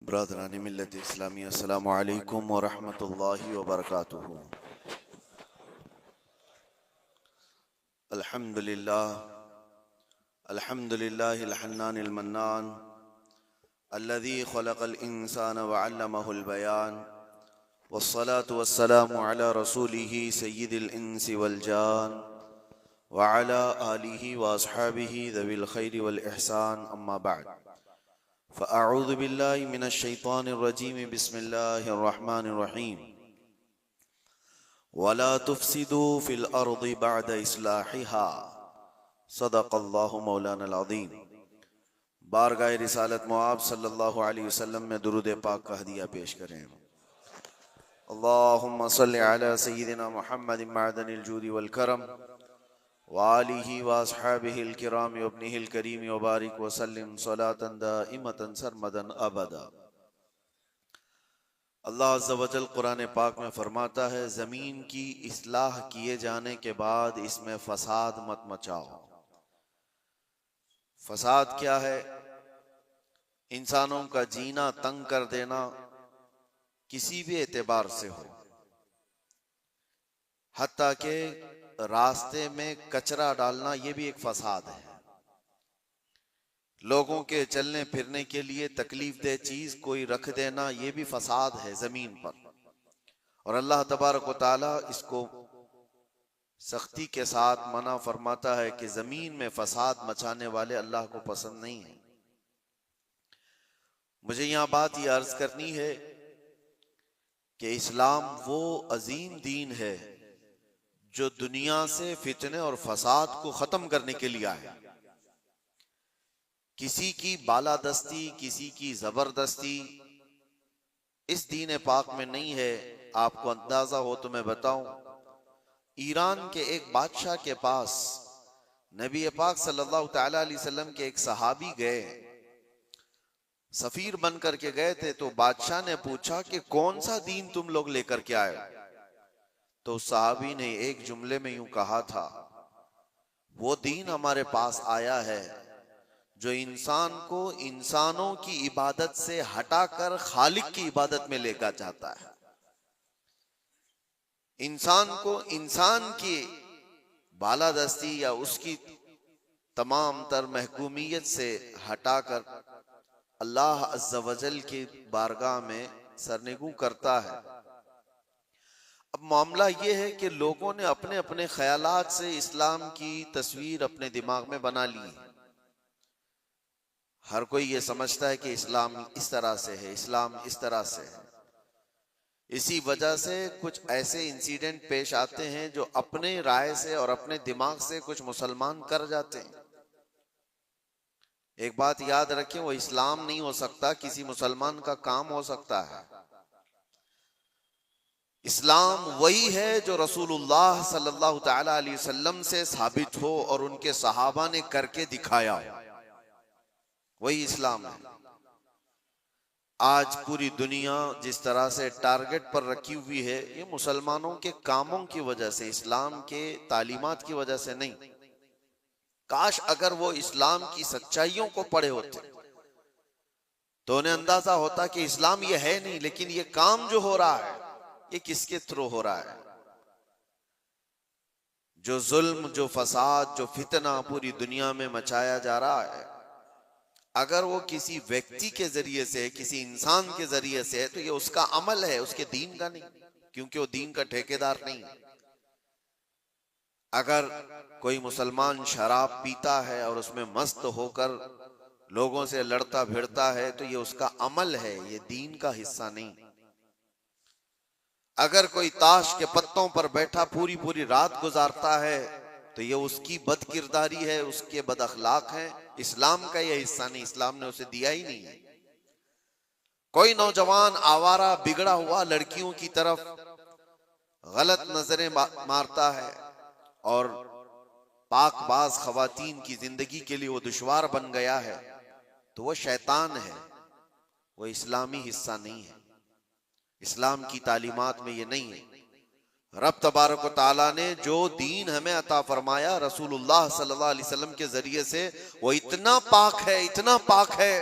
Brethren मिल्लत इस्लामी अस्सलामु अलैकुम व रहमतुल्लाहि व बरकातुहू। अल्हम्दुलिल्लाह अल्हम्दुलिल्लाहिल हन्नानिल मन्नान अल्लज़ी खलक़ल इंसान व अल्लमहुल बयान वस्सलातु वस्सलामु अला रसूलिही सय्यिदिल इंसी वल जान व अला आलिही व अस्हाबिही ज़विल खैरि वल इहसान अम्मा बअद। फ़अऊज़ु बिल्लाहि मिनश शैतानिर रजीम बिस्मिल्लाहिर रहमानिर रहीम। वला तुफ़सिदू फ़िल अर्ज़ि बअद इस्लाहिहा सदक़ल्लाहु मौलानाल अज़ीम। बारगाह रिसालत मुआब सल्लल्लाहु अलैहि वसल्लम में दुरूद पाक का हदिया पेश करें। अल्लाहुम्मा सल्लि अला सय्यिदिना मुहम्मदिन मअदनिल जूदि वल करम व आलिहि व अस्हाबिहिल किराम व इब्निहिल करीम व बारिक व सल्लिम सलातन दाइमतन सरमदन अबदा। अल्लाह अज़्ज़ा व जल कुरान पाक में फरमाता है, जमीन की इस्लाह किए जाने के बाद इसमें फसाद मत मचाओ। फसाद क्या है? इंसानों का जीना तंग कर देना, किसी भी एतबार से हो, हत्ता के रास्ते में कचरा डालना, ये भी एक फसाद है। लोगों के चलने फिरने के लिए तकलीफ दे चीज कोई रख देना, ये भी फसाद है जमीन पर। और अल्लाह तबारक व तआला इसको सख्ती के साथ मना फरमाता है कि जमीन में फसाद मचाने वाले अल्लाह को पसंद नहीं है। मुझे यहां बात ये अर्ज करनी है कि इस्लाम वो अजीम दीन है जो दुनिया से फितने और फसाद को खत्म करने के लिए आया। किसी की बालादस्ती, किसी की जबरदस्ती इस दीन पाक में नहीं है। आपको अंदाजा हो तो मैं बताऊं, ईरान के एक बादशाह के पास नबी पाक सल्लल्लाहु तआला अलैहि वसल्लम के एक सहाबी गए, सफीर बन करके गए थे। तो बादशाह ने पूछा कि कौन सा दीन तुम लोग लेकर के आए? तो सहाबी ने एक जुमले में यूं कहा था, वो दीन हमारे पास आया है जो इंसान को इंसानों की इबादत से हटाकर खालिक की इबादत में लेकर जाता है। इंसान को इंसान की बालादस्ती या उसकी तमाम तर महकूमियत से हटाकर अल्लाह अज़्ज़ा वजल की बारगाह में सरनिगू करता है। अब मामला यह है कि लोगों ने अपने अपने ख्यालात से इस्लाम की तस्वीर अपने दिमाग में बना ली है। हर कोई ये समझता है कि इस्लाम इस तरह से है, इस्लाम इस तरह से है। इसी वजह से कुछ ऐसे इंसिडेंट पेश आते हैं जो अपने राय से और अपने दिमाग से कुछ मुसलमान कर जाते हैं। एक बात याद रखें, वो इस्लाम नहीं हो सकता, किसी मुसलमान का काम हो सकता है। इस्लाम वही है जो रसूलुल्लाह सल्लल्लाहु तआला अलैहि वसल्लम से साबित हो और उनके सहाबा ने करके दिखाया, वही इस्लाम है। आज पूरी दुनिया जिस तरह से टारगेट पर रखी हुई है, ये मुसलमानों के कामों की वजह से, इस्लाम के तालीमात की वजह से नहीं। काश अगर वो इस्लाम की सच्चाइयों को पढ़े होते तो उन्हें अंदाजा होता कि इस्लाम ये है नहीं, लेकिन ये काम जो हो रहा है ये किसके थ्रू हो रहा है। जो जुल्म, जो फसाद, जो फितना पूरी दुनिया में मचाया जा रहा है, अगर वो किसी व्यक्ति के जरिए से, किसी इंसान के जरिए से है तो ये उसका अमल है, उसके दीन का नहीं, क्योंकि वो दीन का ठेकेदार नहीं। अगर कोई मुसलमान शराब पीता है और उसमें मस्त होकर लोगों से लड़ता भिड़ता है तो ये उसका अमल है, ये दीन का हिस्सा नहीं। अगर कोई ताश के पत्तों पर बैठा पूरी पूरी रात गुजारता है तो ये उसकी बदकिरदारी है, उसके बदअखलाक है, इस्लाम का ये हिस्सा नहीं, इस्लाम ने उसे दिया ही नहीं है। कोई नौजवान आवारा बिगड़ा हुआ लड़कियों की तरफ गलत नजरें मारता है और पाकबाज खवातीन की जिंदगी के लिए वो दुश्वार बन गया है, तो वो शैतान है, वो इस्लामी हिस्सा नहीं है। इस्लाम की तालीमात में ये नहीं है। रब तबारक व तआला ने जो दीन हमें अता फरमाया रसूलुल्लाह सल्लल्लाहु अलैहि वसल्लम के जरिए से, वो इतना पाक है, इतना पाक है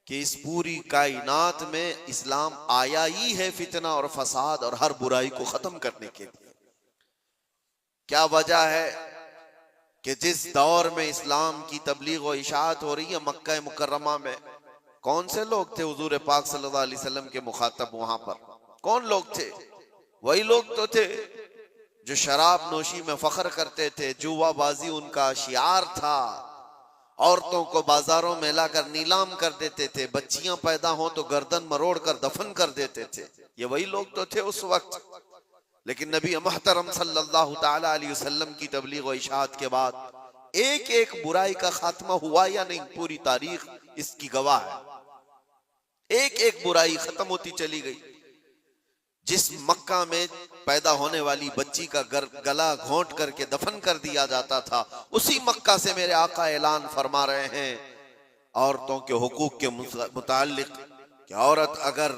कि इस पूरी कायनात में इस्लाम आया ही है फितना और फसाद और हर बुराई को खत्म करने के लिए। क्या वजह है कि जिस दौर में इस्लाम की तबलीग और इशाअत हो रही है मक्का मुकर्रमा में, कौन से लोग थे हुजूर पाक सल्लल्लाहु अलैहि वसल्लम के मुखातब? वहां पर कौन लोग थे? वही लोग तो थे जो शराब नोशी में फख्र करते थे, जुआबाजी उनका शियार था, औरतों को बाजारों में लाकर नीलाम कर देते थे, बच्चियां पैदा हो तो गर्दन मरोड़ कर दफन कर देते थे। ये वही लोग तो थे उस वक्त। लेकिन नबी मोहतरम सल्लल्लाहु ताला अलैहि वसल्लम की तबलीग और इशाअत के बाद एक एक बुराई का खात्मा हुआ या नहीं, पूरी तारीख इसकी गवाह है। एक एक बुराई खत्म होती चली गई। जिस मक्का में पैदा होने वाली बच्ची का गला घोंट करके दफन कर दिया जाता था, उसी मक्का से मेरे आका ऐलान फरमा रहे हैं औरतों के हुकूक के मुताल्लिक कि औरत अगर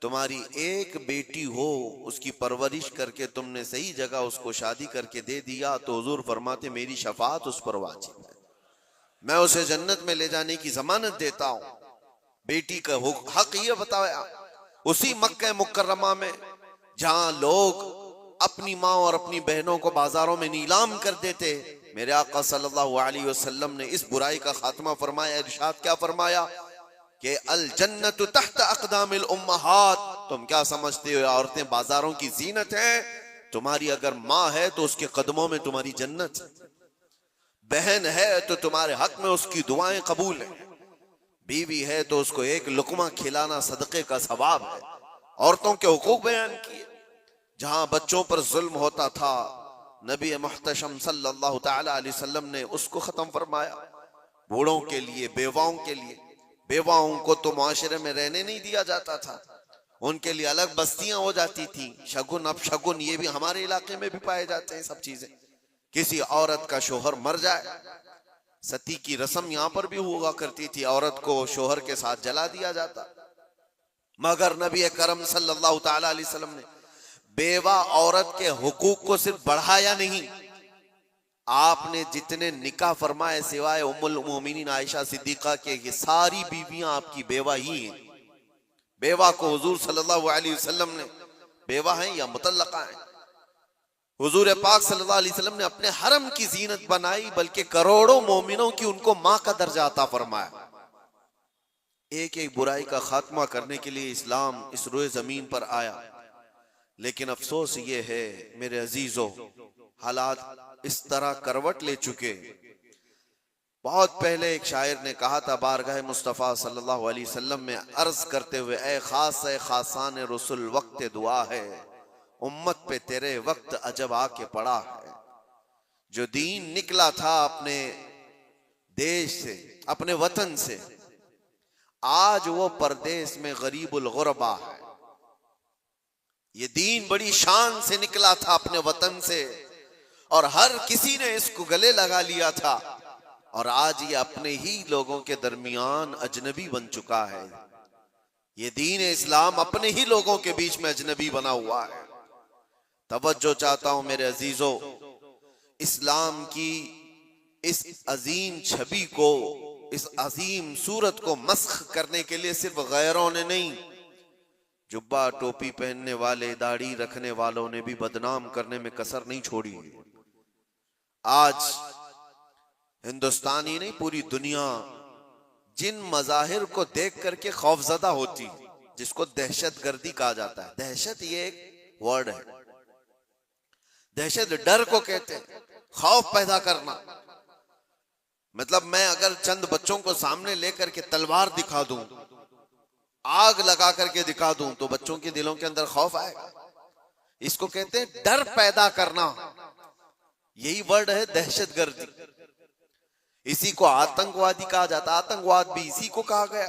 तुम्हारी एक बेटी हो, उसकी परवरिश करके तुमने सही जगह उसको शादी करके दे दिया, तो हुजूर फरमाते मेरी शफाअत उस पर वाजिब है, मैं उसे जन्नत में ले जाने की जमानत देता हूं। बेटी का हक ये बताया उसी मक्का मुकर्रमा में जहां लोग अपनी माँ और अपनी बहनों को बाजारों में नीलाम कर देते। मेरे आका सल्लल्लाहु अलैहि वसल्लम ने इस बुराई का खात्मा फरमाया। इरशाद क्या फरमाया कि अल जन्नतु तहत अक़दामिल उम्महात। तुम क्या समझते हो औरतें बाजारों की जीनत हैं? तुम्हारी अगर माँ है तो उसके कदमों में तुम्हारी जन्नत है, बहन है तो तुम्हारे हक में उसकी दुआएं कबूल है, बीवी है तो उसको एक लुकमा खिलाना सदके का सवाब है। औरतों के हुकूक बयान किए। जहां बच्चों पर जुल्म होता था, नबी मुहतशम सल्लल्लाहु ताला अलैहि वसल्लम ने उसको खत्म फरमाया। बूढ़ों के लिए, बेवाओं के लिए, बेवाओं को तो मुआशरे में रहने नहीं दिया जाता था, उनके लिए अलग बस्तियां हो जाती थी। शगुन अब शगुन ये भी हमारे इलाके में भी पाए जाते हैं सब चीजें। किसी औरत का शोहर मर जाए, सती की रस्म यहां पर भी हुआ करती थी, औरत को शोहर के साथ जला दिया जाता। मगर नबी करम सल्लल्लाहु ताला अलैहि वसल्लम ने बेवा औरत के हुकूक को सिर्फ बढ़ाया नहीं, आपने जितने निकाह फरमाए सिवाय उम्मुल मोमिनीन आयशा सिद्दीका के, ये सारी बीवियां आपकी बेवा ही हैं। बेवा को हुजूर सल्लल्लाहु अलैहि वसल्लम ने बेवा हैं या मुतल्लका हैं, हुजूर पाक सल्लल्लाहु अलैहि वसल्लम ने अपने हरम की जीनत बनाई, बल्कि करोड़ों मोमिनों की उनको मां का दर्जा अता फरमाया। एक एक बुराई का खात्मा करने के लिए इस्लाम इस रोए जमीन पर आया। लेकिन अफसोस ये है मेरे अजीजों, हालात इस तरह करवट ले चुके। बहुत पहले एक शायर ने कहा था बारगाह मुस्तफ़ा सल्लल्लाहु अलैहि वसल्लम में अर्ज करते हुए, ए खासान रसूल वक्त दुआ है, उम्मत पे तेरे वक्त अजब आके पड़ा है। जो दीन निकला था अपने देश से, अपने वतन से, आज वो परदेश में गरीबुल गुरबा है। ये दीन बड़ी शान से निकला था अपने वतन से और हर किसी ने इसको गले लगा लिया था, और आज ये अपने ही लोगों के दरमियान अजनबी बन चुका है। ये दीन इस्लाम अपने ही लोगों के बीच में अजनबी बना हुआ है। तवज्जो चाहता हूं मेरे अजीजों, इस्लाम की इस अजीम छवि को, इस अजीम सूरत को मस्ख करने के लिए सिर्फ गैरों ने नहीं, जुब्बा टोपी पहनने वाले, दाढ़ी रखने वालों ने भी बदनाम करने में कसर नहीं छोड़ी। आज हिंदुस्तान ही नहीं, पूरी दुनिया जिन मजाहिर को देख करके खौफजदा होती, जिसको दहशतगर्दी कहा जाता है। दहशत ये एक वर्ड है, दहशत डर को कहते हैं, खौफ पैदा करना। मतलब मैं अगर चंद बच्चों को सामने लेकर के तलवार दिखा दूं, आग लगा करके दिखा दूं, तो बच्चों के दिलों के अंदर खौफ आएगा। इसको कहते हैं डर पैदा करना, यही वर्ड है दहशतगर्दी। इसी को आतंकवादी कहा जाता है, आतंकवाद भी इसी को कहा गया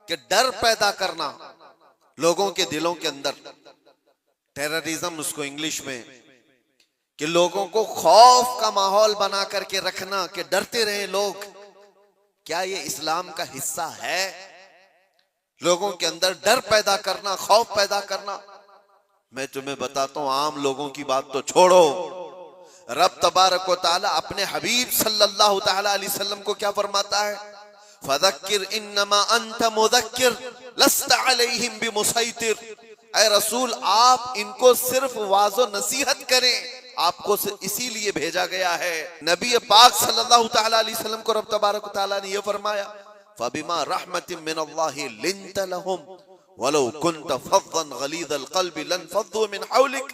कि डर पैदा करना लोगों के दिलों के अंदर। टेररिज्म उसको इंग्लिश में, कि लोगों को खौफ का माहौल बना करके रखना, कि डरते रहे लोग। क्या ये इस्लाम का हिस्सा है? लोगों के अंदर डर पैदा करना, खौफ पैदा करना। मैं तुम्हें बताता हूं, आम लोगों की बात तो छोड़ो, रब तबारक व तआला अपने हबीब सल्लल्लाहु तआला अलैहि वसल्लम को क्या फरमाता है? फदक्किर इन्नमा अंत मुदक्किर लस्त अलैहिम बिमुसैतिर। ऐ रसूल, आप इनको सिर्फ वाज़ो नसीहत करें, आपको इसीलिए भेजा गया है। नबी पाक सल्लल्लाहु तआला अलैहि वसल्लम को रब तबारक व तआला ने यह फरमाया, फबिमा रहमतिन मिनल्लाहि लिंत लहुम वलौ कुंत फज़्ज़न गलीज़ल क़ल्बि लनफ़ज़्ज़ू मिन हौलिक।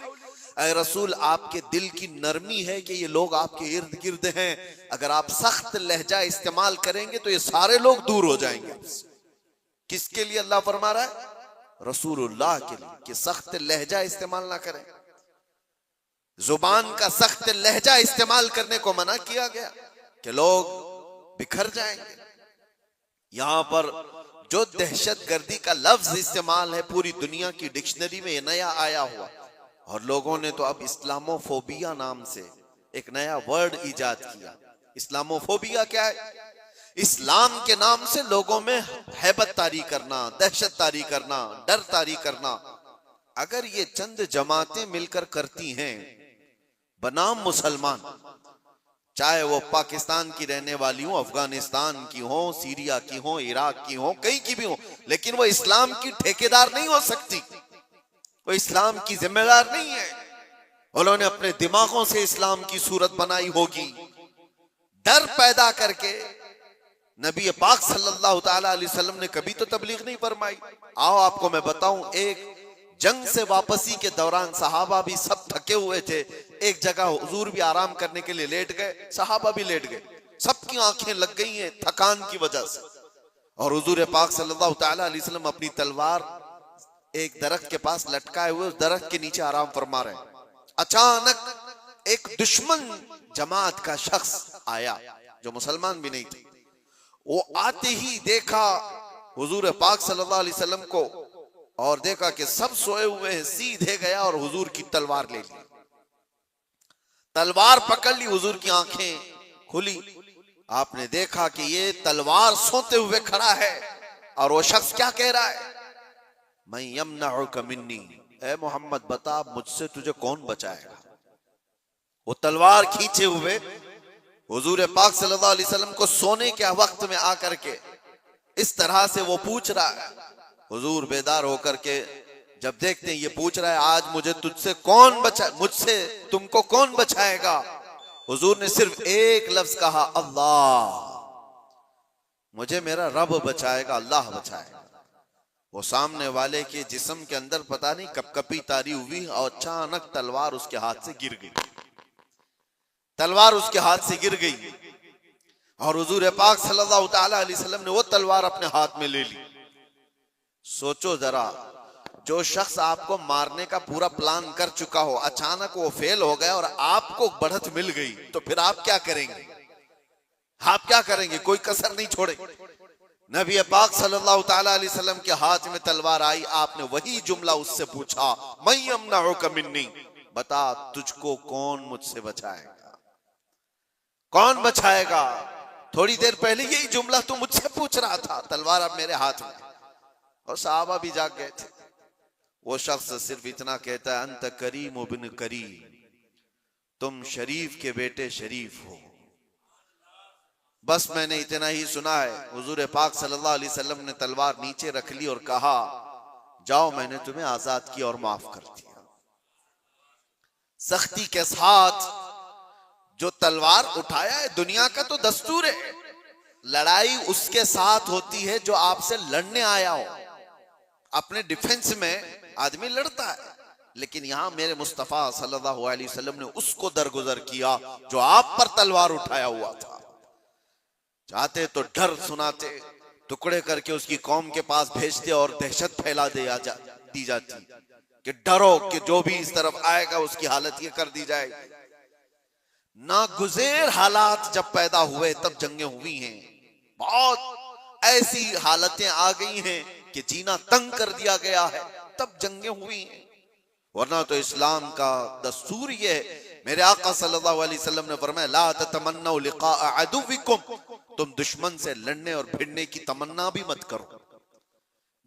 ऐ रसूल, आपके दिल की नरमी है कि ये लोग आपके इर्द गिर्द हैं, अगर आप सख्त लहजा इस्तेमाल करेंगे तो ये सारे लोग दूर हो जाएंगे। किसके लिए अल्लाह फरमा रहा है? रसूलुल्लाह के लिए, कि सख्त लहजा इस्तेमाल ना करें। जुबान का सख्त लहजा इस्तेमाल करने को मना किया गया कि लोग बिखर जाएंगे। यहां पर जो दहशत गर्दी का लफ्ज इस्तेमाल है, पूरी दुनिया की डिक्शनरी में नया आया हुआ, और लोगों ने तो अब इस्लामोफोबिया नाम से एक नया वर्ड इजाद किया। इस्लामोफोबिया क्या है? इस्लाम के नाम से लोगों में हैबत तारी करना, दहशत तारी करना, डर तारी करना। अगर ये चंद जमातें मिलकर करती हैं बनाम मुसलमान, चाहे वो पाकिस्तान की रहने वाली हो, अफगानिस्तान की हो, सीरिया की हो, इराक की हो, कहीं की भी हो, लेकिन वो इस्लाम की ठेकेदार नहीं हो सकती, वो इस्लाम की जिम्मेदार नहीं है। उन्होंने अपने दिमागों से इस्लाम की सूरत बनाई होगी, डर पैदा करके। नबी पाक सल्लल्लाहु तआला अलैहि वसल्लम ने कभी तो तबलीग नहीं फरमाई। आओ आपको मैं बताऊं, एक जंग से वापसी के दौरान सहाबा भी सब थके हुए थे, एक जगह हुजूर भी आराम करने के लिए लेट गए, सहाबा भी लेट गए, सबकी आंखें लग गई हैं थकान की वजह से। और हुजूर पाक सल्लल्लाहु तआला अलैहि वसल्लम अपनी तलवार एक दरख्त के पास लटकाए हुए उस दरख्त के नीचे आराम फरमा रहे हैं। अचानक एक दुश्मन जमात का शख्स आया जो मुसलमान भी नहीं थे। वो आते ही देखा हुजूर पाक सल्लल्लाहु अलैहि वसल्लम को और देखा कि सब सोए हुए हैं, सीधे गया और हुजूर की तलवार ले ली, तलवार पकड़ ली, हुजूर की आंखें खुली। आपने देखा कि ये तलवार सोते हुए खड़ा है और वो शख्स क्या कह रहा है? मैं यमनउका मिन्नी, ए मोहम्मद बता मुझसे तुझे कौन बचाएगा। वो तलवार खींचे हुए हुजूर पाक सल्लल्लाहु अलैहि वसल्लम को सोने के वक्त में आकर के इस तरह से वो पूछ रहा है। हुजूर बेदार होकर के जब देखते हैं ये पूछ रहा है, आज मुझे तुझसे कौन बचा, मुझसे तुमको कौन बचाएगा? हुजूर ने सिर्फ एक लफ्ज कहा, अल्लाह, मुझे मेरा रब बचाएगा, अल्लाह बचाएगा। वो सामने वाले के जिस्म के अंदर पता नहीं कपकपी तारी हुई और अचानक तलवार उसके हाथ से गिर गई, तलवार उसके हाथ से गिर गई और हुजूर पाक सल्लल्लाहु तआला अलैहि वसल्लम ने वो तलवार अपने हाथ में ले ली। सोचो जरा, जो शख्स आपको मारने का पूरा प्लान कर चुका हो, अचानक वो फेल हो गया और आपको बढ़त मिल गई, तो फिर आप क्या करेंगे? आप क्या करेंगे? कोई कसर नहीं छोड़े। नबी पाक सल्लल्लाहु तआला अलैहि वसल्लम के हाथ में तलवार आई, आपने वही जुमला उससे पूछा, मैं यमनउका मिन्नी, बता तुझको कौन मुझसे बचाएगा, कौन बचाएगा? थोड़ी देर पहले यही जुमला तू मुझसे पूछ रहा था, तलवार अब मेरे हाथ में। और सहाबा भी जाग गए थे। वो शख्स सिर्फ इतना कहता है, अंत करीम बिन करीम, तुम शरीफ के बेटे शरीफ हो। बस मैंने इतना ही सुना है। हुजूर पाक सल्लल्लाहु अलैहि वसल्लम ने तलवार नीचे रख ली और कहा, जाओ मैंने तुम्हें आजाद किया और माफ कर दिया। सख्ती के साथ जो तलवार उठाया है, दुनिया का तो दस्तूर है, लड़ाई उसके साथ होती है जो आपसे लड़ने आया हो। अपने डिफेंस में आदमी लड़ता है, लेकिन यहां मेरे मुस्तफा सल्लल्लाहु अलैहि वसल्लम ने उसको दरगुजर किया जो आप पर तलवार उठाया हुआ था। चाहते तो डर सुनाते, टुकड़े करके उसकी कौम के पास भेजते और दहशत फैला दी जाती कि डरो कि जो भी इस तरफ आएगा उसकी हालत ये कर दी जाएगी। नागुज़ेर हालात जब पैदा हुए तब जंगें हुई हैं, बहुत ऐसी हालतें आ गई हैं कि जीना तंग कर दिया गया है, तब जंगें हुई हैं। वरना तो इस्लाम का दस्तूर ये है। मेरे आका सल्लल्लाहु अलैहि वसल्लम ने फरमाया, ला ततमन्नौ लिक़ा अदुव्विकुम, तुम दुश्मन से लड़ने और भिड़ने की तमन्ना भी मत करो।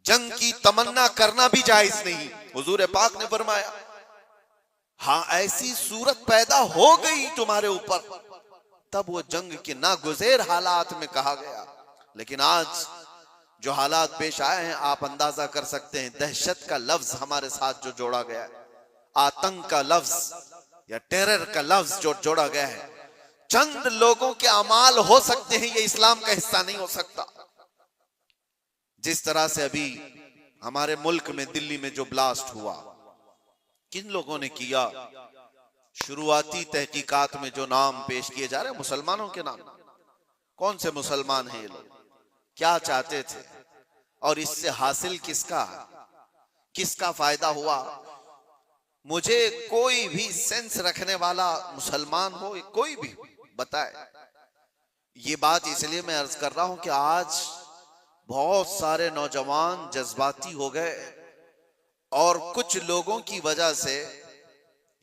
जंग की तमन्ना करना भी जायज नहीं। हुजूर पाक ने फरमाया, हाँ ऐसी सूरत पैदा हो गई तुम्हारे ऊपर, तब वो जंग के नागुज़ेर हालात में कहा गया, लेकिन आज जो हालात पेश आए हैं, आप अंदाजा कर सकते हैं। दहशत का लफ्ज हमारे साथ जो जोड़ा गया है, आतंक का लफ्ज या टेरर का लफ्ज जो जोड़ा गया है, चंद लोगों के अमाल हो सकते हैं, ये इस्लाम का हिस्सा नहीं हो सकता। जिस तरह से अभी हमारे मुल्क में दिल्ली में जो ब्लास्ट हुआ, किन लोगों ने किया? शुरुआती तहकीकात में जो नाम पेश किए जा रहे हैं मुसलमानों के नाम। कौन से मुसलमान हैं ये लोग? क्या चाहते थे? और इससे हासिल किसका फायदा हुआ? मुझे कोई भी सेंस रखने वाला मुसलमान हो, कोई भी बताए। ये बात इसलिए मैं अर्ज कर रहा हूं कि आज बहुत सारे नौजवान जज्बाती हो गए और कुछ लोगों की वजह से,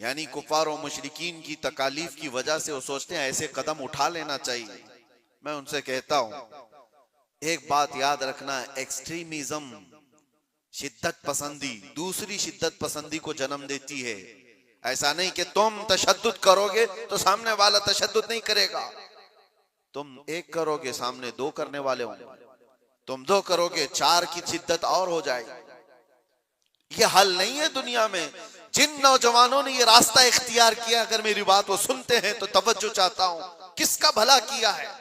यानी कुफार और मुशरिकीन की तकालीफ की वजह से वो सोचते हैं ऐसे कदम उठा लेना चाहिए। मैं उनसे कहता हूं, एक बात याद रखना, एक्सट्रीमिज्म, शिद्दत पसंदी दूसरी शिद्दत पसंदी को जन्म देती है। ऐसा नहीं कि तुम तशद्दुद करोगे तो सामने वाला तशद्दुद नहीं करेगा। तुम एक करोगे, सामने दो करने वाले होंगे। तुम दो करोगे, चार की शिद्दत और हो जाएगी। ये हल नहीं है दुनिया में। जिन नौजवानों ने ये रास्ता इख्तियार किया, अगर मेरी बात वो सुनते हैं तो तवज्जो चाहता हूं, किसका भला किया है?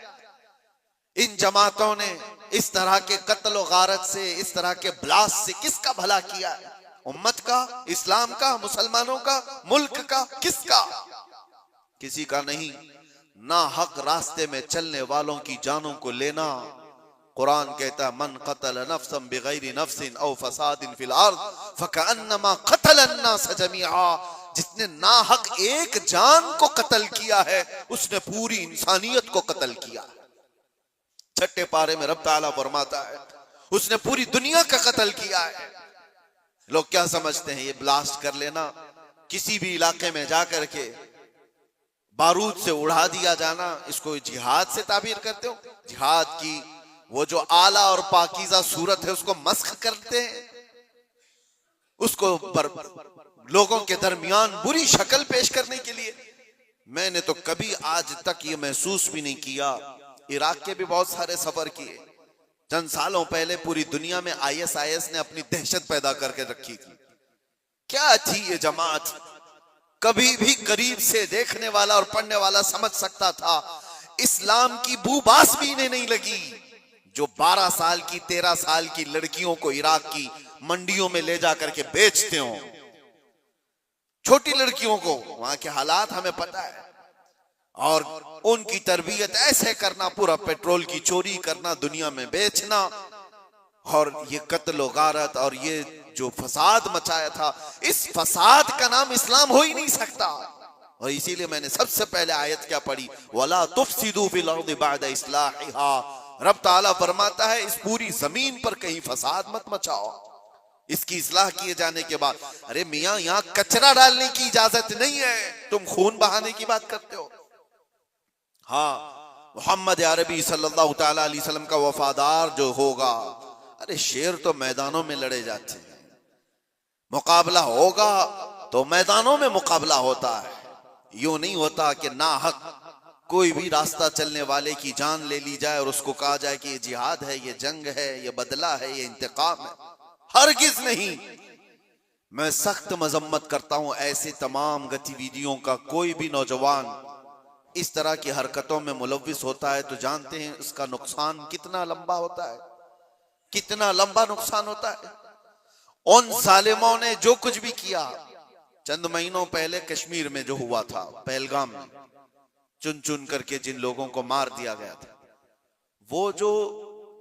इन जमातों ने इस तरह के कत्ल और गारत से, इस तरह के ब्लास्ट से किसका भला किया है? उम्मत का, इस्लाम का, मुसलमानों का, मुल्क का? किसका? किसी का नहीं। ना हक रास्ते में चलने वालों की जानों को लेना। कुरान कहता है, मन कतल नफ्सन बिगैरि नफ्सिन औ फसादिन फिल अर्द फकअन्नमा कतल अन्नास जमीआ। जिसने नाहक एक जान को कत्ल किया है, उसने पूरी इंसानियत को कत्ल किया। छठे पारे में रब ताला फरमाता है, उसने पूरी दुनिया का कत्ल किया है। लोग क्या समझते हैं? ये ब्लास्ट कर लेना, किसी भी इलाके में जाकर के बारूद से उड़ा दिया जाना, इसको जिहाद से ताबीर करते हो? जिहाद की वो जो आला और पाकीज़ा सूरत है उसको मस्ख करते हैं, उसको लोगों के दरमियान बुरी शक्ल पेश करने के लिए। मैंने तो कभी आज तक ये महसूस भी नहीं किया। इराक के भी बहुत सारे सफर किए। चंद सालों पहले पूरी दुनिया में ISIS ने अपनी दहशत पैदा करके रखी थी। क्या थी ये जमात? कभी भी करीब से देखने वाला और पढ़ने वाला समझ सकता था, इस्लाम की बूबास भी इन्हें नहीं लगी। जो 12 साल की 13 साल की लड़कियों को इराक की मंडियों में ले जाकर के बेचते हो, छोटी लड़कियों को, वहां के हालात हमें पता है, और उनकी तरबियत ऐसे करना, पूरा पेट्रोल की चोरी करना, दुनिया में बेचना, और ये कत्ल गारत और ये जो फसाद मचाया था, इस फसाद का नाम इस्लाम हो ही नहीं सकता। और इसीलिए मैंने सबसे पहले आयत क्या पढ़ी, वला तुफसिदू फिल अर्दि बअद इस्लाहिहा। रब ताला फरमाता है, इस पूरी जमीन पर कहीं फसाद मत मचाओ इसकी इस्लाह किए जाने के बाद। अरे मियां, यहां कचरा डालने की इजाजत नहीं है, तुम खून बहाने की बात करते हो। हाँ, मोहम्मद अरबी सल्लल्लाहु तआला अलैहि वसल्लम का वफादार जो होगा, अरे शेर तो मैदानों में लड़े जाते हैं, मुकाबला होगा तो मैदानों में मुकाबला होता है। यूं नहीं होता कि नाहक कोई भी रास्ता चलने वाले की जान ले ली जाए और उसको कहा जाए कि ये जिहाद है, ये जंग है, ये बदला है, ये इंतकाम है। हरगिज नहीं। मैं सख्त मजम्मत करता हूं ऐसे तमाम गतिविधियों का। कोई भी नौजवान इस तरह की हरकतों में मुलव्विस होता है तो जानते हैं इसका नुकसान कितना लंबा होता है, कितना लंबा नुकसान होता है। उन जालिमों ने जो कुछ भी किया, चंद महीनों पहले कश्मीर में जो हुआ था, पहलगाम में चुन चुन करके जिन लोगों को मार दिया गया था, वो जो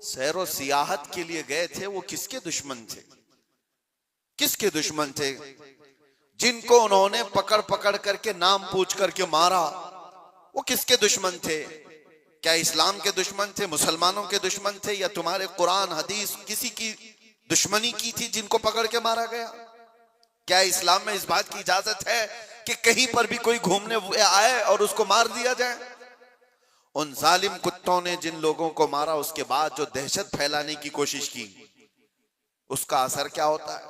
सैरो सियाहत के लिए गए थे, वो किसके दुश्मन थे? किसके दुश्मन थे? जिनको उन्होंने पकड़ पकड़ करके नाम पूछ करके मारा, वो किसके दुश्मन थे? क्या इस्लाम के दुश्मन थे, मुसलमानों के दुश्मन थे, या तुम्हारे कुरान हदीस किसी की दुश्मनी की थी जिनको पकड़ के मारा गया? क्या इस्लाम में इस बात की इजाजत है कि कहीं पर भी कोई घूमने आए और उसको मार दिया जाए? उन जालिम कुत्तों ने जिन लोगों को मारा, उसके बाद जो दहशत फैलाने की कोशिश की, उसका असर क्या होता है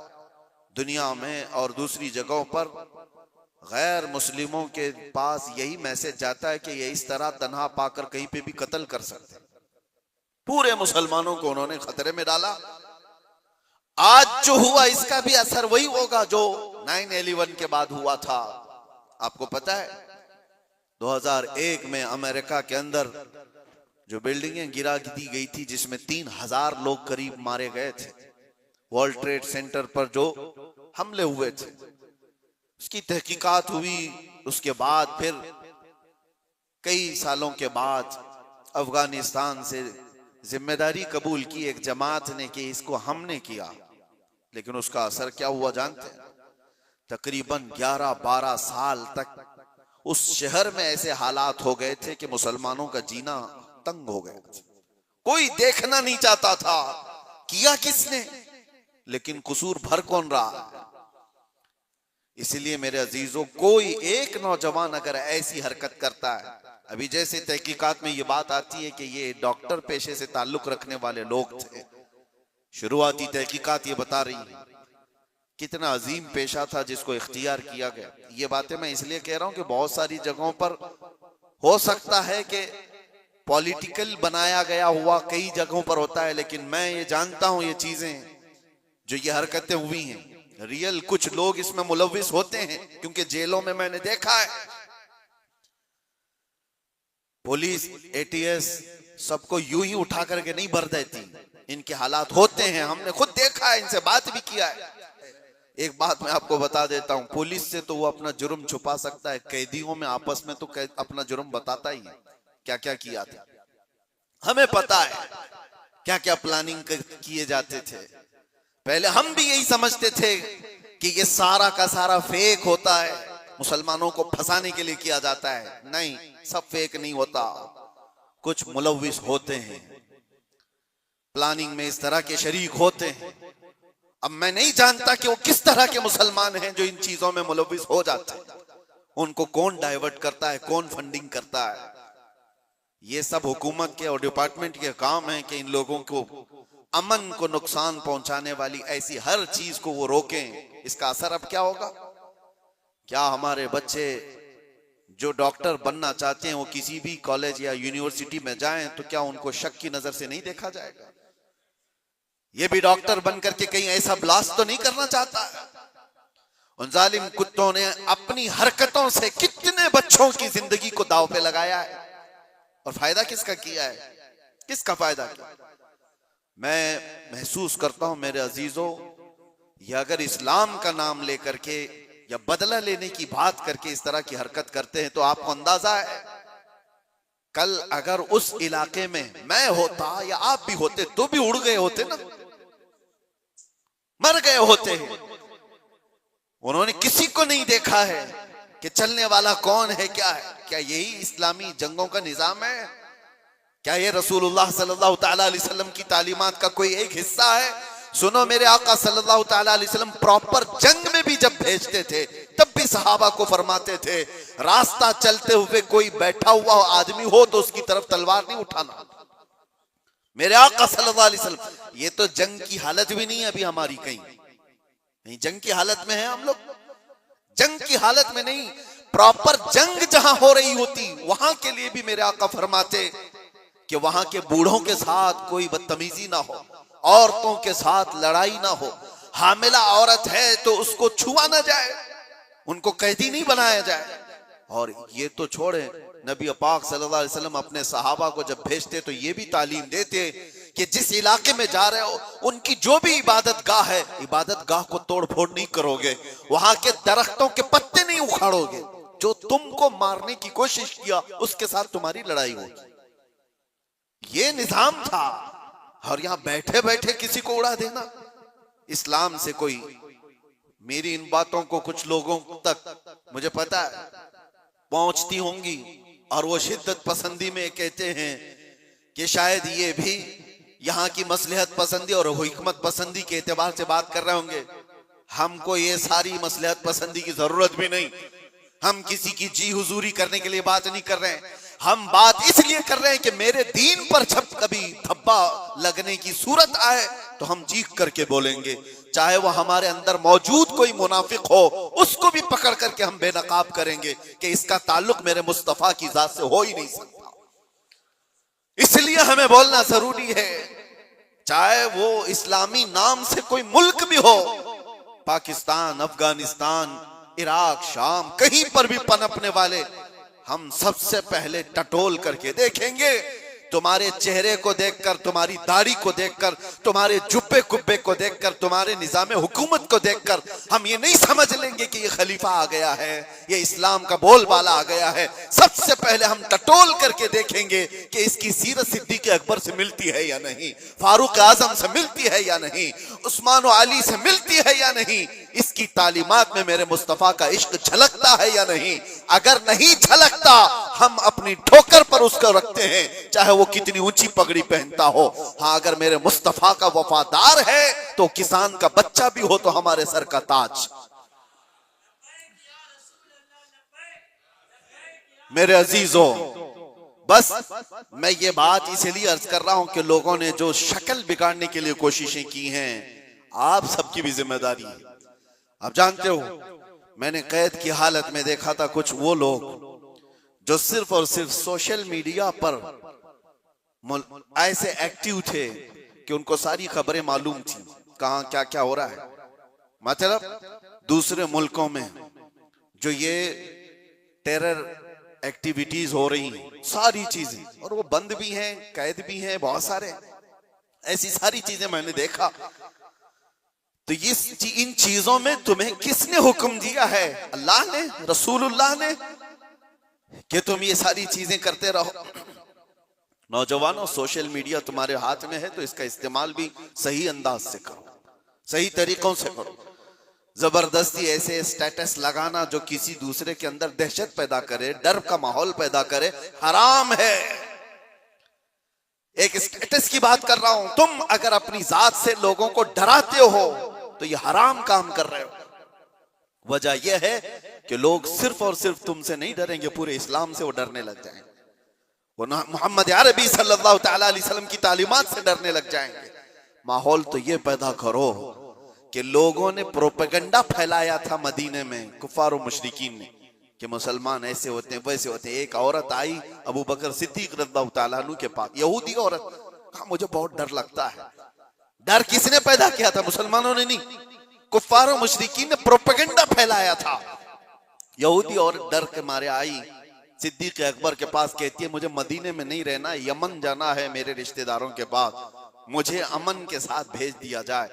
दुनिया में और दूसरी जगहों पर? गैर मुस्लिमों के पास यही मैसेज जाता है कि ये इस तरह तन्हा पाकर कहीं पे भी कत्ल कर सकते हैं। पूरे मुसलमानों को उन्होंने खतरे में डाला। आज जो हुआ इसका भी असर वही होगा जो 9/11 के बाद हुआ था। आपको पता है 2001 में अमेरिका के अंदर जो बिल्डिंगें गिरा दी गई थी जिसमें 3000 लोग करीब मारे गए थे, वर्ल्ड ट्रेड सेंटर पर जो हमले हुए थे, उसकी तहकीकात हुई। उसके बाद फिर कई सालों के बाद अफगानिस्तान से जिम्मेदारी कबूल की एक जमात ने कि इसको हमने किया, लेकिन उसका असर क्या हुआ जानते हैं? तकरीबन 11-12 साल तक उस शहर में ऐसे हालात हो गए थे कि मुसलमानों का जीना तंग हो गया। कोई देखना नहीं चाहता था किया किसने, लेकिन कसूर भर कौन रहा। इसलिए मेरे अजीजों, कोई एक नौजवान अगर ऐसी हरकत करता है, अभी जैसे तहकीकात में ये बात आती है कि ये डॉक्टर पेशे से ताल्लुक रखने वाले लोग थे, शुरुआती तहकीकात ये बता रही है कितना अजीम पेशा था जिसको इख्तियार किया गया। ये बातें मैं इसलिए कह रहा हूं कि बहुत सारी जगहों पर हो सकता है कि पॉलिटिकल बनाया गया हुआ कई जगहों पर होता है, लेकिन मैं ये जानता हूं ये चीजें जो ये हरकतें हुई हैं, रियल कुछ लोग इसमें मुलव्विस होते हैं, क्योंकि जेलों में मैंने देखा है पुलिस एटीएस सबको यूं ही उठा करके नहीं भर देती, इनके हालात होते हैं, हमने खुद देखा है, इनसे बात भी किया है। एक बात मैं आपको बता देता हूं, पुलिस से तो वो अपना जुर्म छुपा सकता है, कैदियों में आपस में तो अपना जुर्म बताता ही है क्या क्या किया था। हमें पता है क्या क्या प्लानिंग किए जाते थे। पहले हम भी यही समझते थे कि ये सारा का सारा फेक होता है, मुसलमानों को फंसाने के लिए किया जाता है। नहीं, सब फेक नहीं होता, कुछ मुलव्विस होते हैं, प्लानिंग में इस तरह के शरीक होते हैं। अब मैं नहीं जानता कि वो किस तरह के मुसलमान हैं जो इन चीजों में मुलव्विस हो जाते हैं, उनको कौन डाइवर्ट करता है, कौन फंडिंग करता है। ये सब हुकूमत के और डिपार्टमेंट के काम है कि इन लोगों को अमन को नुकसान पहुंचाने वाली ऐसी हर चीज को वो रोकें। इसका असर अब क्या होगा? क्या हमारे बच्चे जो डॉक्टर बनना चाहते हैं वो किसी भी कॉलेज या यूनिवर्सिटी में जाएं तो क्या उनको शक की नजर से नहीं देखा जाएगा? ये भी डॉक्टर बन करके कहीं ऐसा ब्लास्ट तो नहीं करना चाहता है? उन जालिम कुत्तों ने अपनी हरकतों से कितने बच्चों की जिंदगी को दांव पे लगाया है, और फायदा किसका किया है? किसका फायदा किया? मैं महसूस करता हूं मेरे अजीजों, ये अगर इस्लाम का नाम लेकर के या बदला लेने की बात करके इस तरह की हरकत करते हैं तो आपको अंदाजा है कल अगर उस इलाके में मैं होता या आप भी होते तो भी उड़ गए होते ना, मर गए होते हैं। उन्होंने किसी को नहीं देखा है कि चलने वाला कौन है, क्या है। क्या यही इस्लामी जंगों का निजाम है? क्या ये रसूलुल्लाह सल्लल्लाहु तआला अलैहि वसल्लम की तालीमात का कोई एक हिस्सा है? सुनो, मेरे आका सल्लल्लाहु तआला अलैहि वसल्लम प्रॉपर जंग में भी जब भेजते थे तब भी सहाबा को फरमाते थे रास्ता चलते हुए कोई बैठा हुआ आदमी हो तो उसकी तरफ तलवार नहीं उठाना। मेरे आका सल्लल्लाहु अलैहि वसल्लम, ये तो जंग की हालत भी नहीं है अभी हमारी, कहीं जंग की हालत में है हम लोग? जंग की हालत में नहीं, प्रॉपर जंग जहां हो रही होती वहां के लिए भी मेरे आका फरमाते कि वहां के बूढ़ों के साथ कोई बदतमीजी ना हो, औरतों के साथ लड़ाई ना हो, हामिला औरत है तो उसको छुआ ना जाए, उनको कैदी नहीं बनाया जाए। और ये तो छोड़े, नबी पाक सल्लल्लाहु अलैहि वसल्लम अपने सहाबा को जब भेजते तो ये भी तालीम देते कि जिस इलाके में जा रहे हो उनकी जो भी इबादत गाह है, इबादत गाह को तोड़ फोड़ नहीं करोगे, वहां के दरख्तों के पत्ते नहीं उखाड़ोगे, जो तुमको मारने की कोशिश किया उसके साथ तुम्हारी लड़ाई होगी। ये निजाम था। और यहां बैठे बैठे किसी को उड़ा देना, इस्लाम से कोई, मेरी इन बातों को कुछ लोगों तक मुझे पता है पहुंचती होंगी और वो शिद्दत पसंदी में कहते हैं कि शायद ये भी यहाँ की मसलहत पसंदी और हिकमत पसंदी के एतबार से बात कर रहे होंगे। हमको ये सारी मसलहत पसंदी की जरूरत भी नहीं, हम किसी की जी हुजूरी करने के लिए बात नहीं कर रहे हैं, हम बात इसलिए कर रहे हैं कि मेरे दीन पर जब कभी धब्बा लगने की सूरत आए तो हम चीख करके बोलेंगे, चाहे वो हमारे अंदर मौजूद कोई मुनाफिक हो उसको भी पकड़ करके हम बेनकाब करेंगे कि इसका ताल्लुक मेरे मुस्तफा की जात से हो ही नहीं सकता। इसलिए हमें बोलना जरूरी है, चाहे वो इस्लामी नाम से कोई मुल्क भी हो, पाकिस्तान, अफगानिस्तान, इराक, शाम, कहीं पर भी पनपने वाले, हम सबसे पहले टटोल करके देखेंगे। तुम्हारे चेहरे को देखकर, तुम्हारी दाढ़ी को देखकर, तुम्हारे जुब्बे कुब्बे को देखकर, तुम्हारे निजाम हुकूमत को देखकर हम ये नहीं समझ लेंगे कि ये खलीफा आ गया है, ये इस्लाम का बोलबाला आ गया है। सबसे पहले हम टटोल करके देखेंगे कि इसकी सीरत सिद्दीक़ अकबर से मिलती है या नहीं, फारूक आजम से मिलती है या नहीं, उस्मान और अली से मिलती है या नहीं, इसकी तालीमात में मेरे मुस्तफा का इश्क झलकता है या नहीं। अगर नहीं झलकता, हम अपनी ठोकर पर उसको रखते हैं, चाहे वो कितनी ऊंची पगड़ी पहनता हो। हाँ, अगर मेरे मुस्तफा का वफादार है तो किसान का बच्चा भी हो तो हमारे सर का ताज। मेरे अजीजों, बस मैं ये बात इसलिए अर्ज कर रहा हूं कि लोगों ने जो शक्ल बिगाड़ने के लिए कोशिशें की हैं, आप सबकी भी जिम्मेदारी है। आप जानते हो, मैंने कैद की हालत में देखा था कुछ वो लोग जो सिर्फ और सिर्फ सोशल मीडिया पर ऐसे एक्टिव थे कि उनको सारी खबरें मालूम थी, कहां क्या क्या हो रहा है। मतलब दूसरे मुल्कों में जो ये टेरर एक्टिविटीज हो रही हैं, सारी चीजें, और वो बंद भी हैं, कैद भी हैं, बहुत सारे ऐसी सारी चीजें मैंने देखा। तो इन चीजों में तुम्हें किसने हुक्म दिया है? अल्लाह ने, रसूलुल्लाह ने, कि तुम ये सारी चीजें करते रहो। नौजवानों, सोशल मीडिया तुम्हारे हाथ में है तो इसका इस्तेमाल भी सही अंदाज से करो, सही तरीकों से करो। जबरदस्ती ऐसे स्टेटस लगाना जो किसी दूसरे के अंदर दहशत पैदा करे, डर का माहौल पैदा करे, हराम है। एक स्टेटस की बात कर रहा हूं। तुम अगर अपनी जात से लोगों को डराते हो तो ये हराम काम कर रहे हो। वजह यह है कि लोग सिर्फ और सिर्फ तुमसे नहीं डरेंगे, पूरे इस्लाम से वो डरने लग जाएंगे, वो मोहम्मद अरबी सल्लल्लाहु तआला अलैहि वसल्लम की तालीमात से डरने लग जाएंगे। माहौल तो ये पैदा करो कि लोगों ने प्रोपेगेंडा फैलाया था मदीने में, कुफार और मुशरिकीन ने, कि मुसलमान ऐसे होते हैं, वैसे होते हैं। एक औरत आई अबू बकर सिद्दीक रज़ियल्लाहु ताला अन्हु के पास, यहूदी औरत, कहा मुझे बहुत डर लगता है। डर किसने पैदा किया था? मुसलमानों ने नहीं, कुफार और मुशरिकीन ने प्रोपेगेंडा फैलाया था। यहूदी औरत डर के मारे आई सिद्दीक अकबर के पास, कहती है मुझे मदीने में नहीं रहना, यमन जाना है मेरे रिश्तेदारों के पास, मुझे अमन के साथ भेज दिया जाए।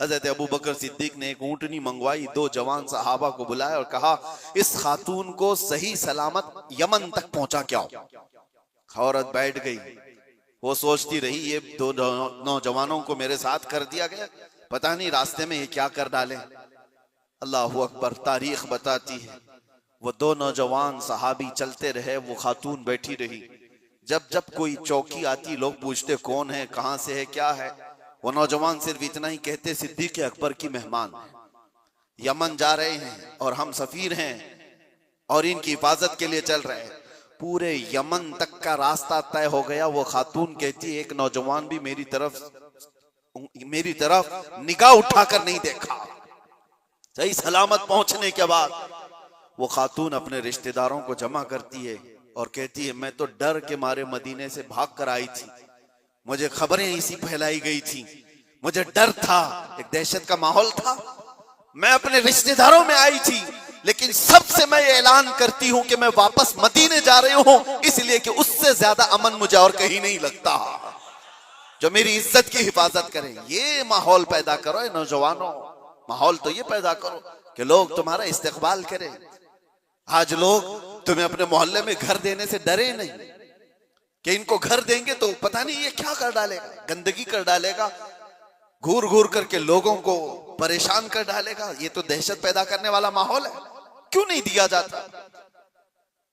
हजरत अबू बकर सिद्दीक ने एक ऊंटनी मंगवाई, 2 जवान सहाबा को बुलाया और कहा इस खातून को सही सलामत यमन तक पहुंचा के आओ। औरत बैठ गई, वो सोचती रही ये 2 नौजवानों को मेरे साथ कर दिया गया, पता नहीं रास्ते में ये क्या कर डाले। अल्लाह अकबर, तारीख बताती है वो 2 नौजवान सहाबी चलते रहे, वो खातून बैठी रही। जब जब कोई चौकी आती लोग पूछते कौन है, कहां से है, क्या है, वो नौजवान सिर्फ इतना ही कहते सिद्दीक अकबर की मेहमान, यमन जा रहे हैं और हम सफीर हैं और इनकी हिफाजत के लिए चल रहे हैं। पूरे यमन तक का रास्ता तय हो गया। वो खातून कहती एक नौजवान भी मेरी तरफ निगाह उठाकर नहीं देखा। सही सलामत पहुंचने के बाद वो खातून अपने रिश्तेदारों को जमा करती है और कहती है मैं तो डर के मारे मदीने से भाग कर आई थी, मुझे खबरें इसी फैलाई गई थी, मुझे डर था, एक दहशत का माहौल था, मैं अपने रिश्तेदारों में आई थी, लेकिन सबसे मैं ऐलान करती हूं कि मैं वापस मदीने जा रही हूं, इसलिए कि उससे ज्यादा अमन मुझे और कहीं नहीं लगता जो मेरी इज्जत की हिफाजत करे। ये माहौल पैदा करो नौजवानों, माहौल तो ये पैदा करो कि लोग तुम्हारा इस्तकबाल करें। आज लोग तुम्हें अपने मोहल्ले में घर देने से डरे नहीं कि इनको घर देंगे तो पता नहीं ये क्या कर डालेगा, गंदगी कर डालेगा, घूर घूर करके लोगों को परेशान कर डालेगा। ये तो दहशत पैदा करने वाला माहौल है, क्यों नहीं दिया जाता?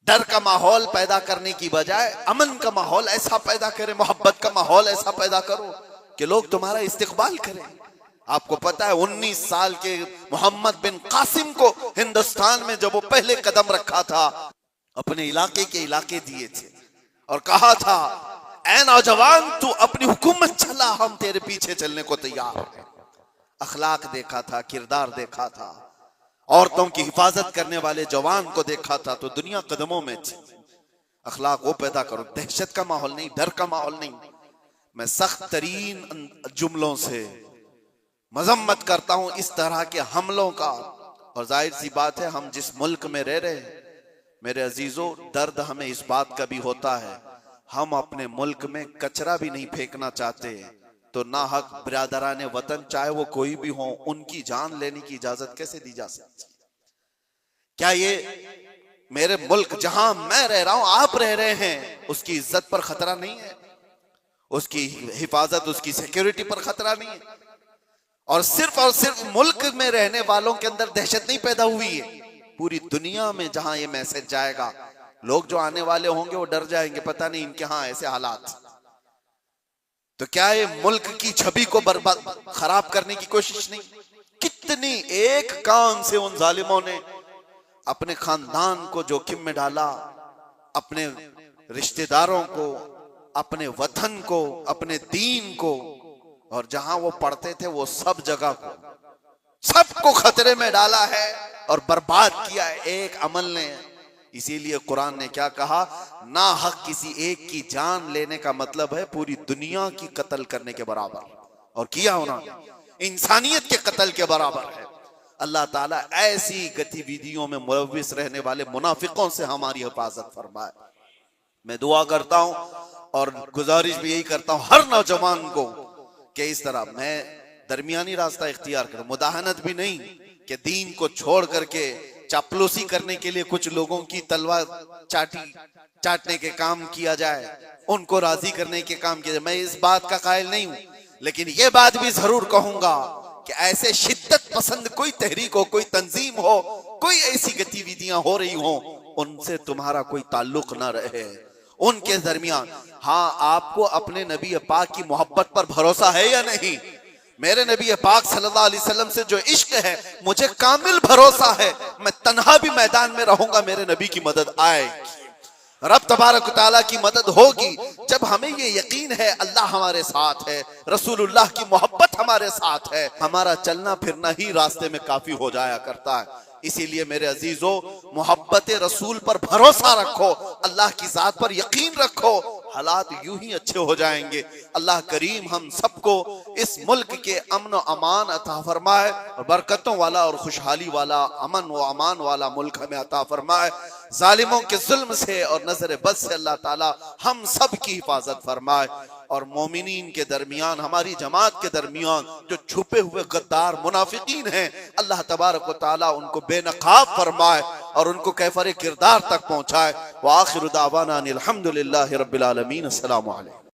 डर का माहौल पैदा करने की बजाय अमन का माहौल ऐसा पैदा करें, मोहब्बत का माहौल ऐसा पैदा करो कि लोग तुम्हारा इस्तकबाल करें। आपको पता है 19 साल के मोहम्मद बिन कासिम को हिंदुस्तान में जब वो पहले कदम रखा था, अपने इलाके के इलाके दिए थे और कहा था ऐ नौजवान तू अपनी हुकूमत चला, हम तेरे पीछे चलने को तैयार हैं। अखलाक देखा था, किरदार देखा था, औरतों की हिफाजत करने वाले जवान को देखा था तो दुनिया कदमों में थी। अखलाक वो पैदा करो, दहशत का माहौल नहीं, डर का माहौल नहीं। मैं सख्त तरीन जुमलों से मजम्मत करता हूं इस तरह के हमलों का। और जाहिर सी बात है, हम जिस मुल्क में रह रहे हैं मेरे अजीजों, दर्द हमें इस बात का भी होता है, हम अपने मुल्क में कचरा भी नहीं फेंकना चाहते, तो ना हक बिरादरान वतन चाहे वो कोई भी हो, उनकी जान लेने की इजाजत कैसे दी जा सकती? क्या ये मेरे मुल्क जहां मैं रह रहा हूं, आप रह रहे हैं, उसकी इज्जत पर खतरा नहीं है? उसकी हिफाजत, उसकी सिक्योरिटी पर खतरा नहीं है? और सिर्फ मुल्क में रहने वालों के अंदर दहशत नहीं पैदा हुई है, पूरी दुनिया में जहां ये मैसेज जाएगा, लोग जो आने वाले होंगे वो डर जाएंगे, पता नहीं इनके यहां ऐसे हालात। तो क्या ये मुल्क की छवि को बर्बाद खराब करने की कोशिश नहीं? कितनी एक काम से उन जालिमों ने अपने खानदान को जोखिम में डाला, अपने रिश्तेदारों को, अपने वतन को, अपने दीन को, और जहां वो पढ़ते थे वो सब जगह को, सबको खतरे में डाला है और बर्बाद किया है एक अमल ने। इसीलिए कुरान ने क्या कहा, ना हक किसी एक की जान लेने का मतलब है पूरी दुनिया की कत्ल करने के बराबर, और किया उन्होंने, इंसानियत के कत्ल के बराबर है। अल्लाह ताला ऐसी गतिविधियों में मुलव्विस रहने वाले मुनाफिकों से हमारी हिफाजत फरमाए। मैं दुआ करता हूं और गुजारिश भी यही करता हूं हर नौजवान को कि इस तरह मैं दरमियानी रास्ता इख्तियार करूं, मुदाहनत भी नहीं कि दीन को छोड़ करके चापलूसी करने के लिए कुछ लोगों की तलवार चाटने के काम किया जाए, उनको राजी करने के काम किया जाए, मैं इस बात का कायल नहीं हूं। लेकिन यह बात भी जरूर कहूंगा कि ऐसे शिद्दत पसंद कोई तहरीक हो, कोई तंजीम हो, कोई ऐसी गतिविधियां हो रही हो, उनसे तुम्हारा कोई ताल्लुक ना रहे, उनके दरमियान। हाँ, आपको अपने नबी पाक की मोहब्बत पर भरोसा है या नहीं? मेरे नबी पाक सल्लल्लाहु अलैहि वसल्लम से जो इश्क है, मुझे कामिल भरोसा है, मैं तन्हा भी मैदान में रहूंगा, मेरे नबी की मदद आएगी, रब तबारक तआला की मदद होगी। जब हमें ये यकीन है अल्लाह हमारे साथ है, रसूलुल्लाह की मोहब्बत हमारे साथ है, हमारा चलना फिरना ही रास्ते में काफी हो जाया करता है। इसीलिए मेरे अजीजों, मोहब्बत रसूल पर भरोसा रखो, अल्लाह की जात पर यकीन रखो, हालात यूं ही अच्छे हो जाएंगे। अल्लाह करीम हम सबको इस मुल्क के अमन व अमान अता फरमाए, और बरकतों वाला और खुशहाली वाला, अमन व अमान वाला मुल्क हमें अता फरमाए। जालिमों के जुल्म से और नजर बद से अल्लाह ताला हम सब की हिफाजत फरमाए, और मोमिनीन के दरमियान, हमारी जमात के दरमियान जो छुपे हुए गद्दार मुनाफिकीन हैं, अल्लाह तबारक व तआला उनको बेनकाब फरमाए और उनको कैफरे किरदार तक पहुंचाए। व आखिरु दावाना अनिल हम्दुलिल्लाहि रब्बिल आलमीन। अस्सलामु अलैकुम।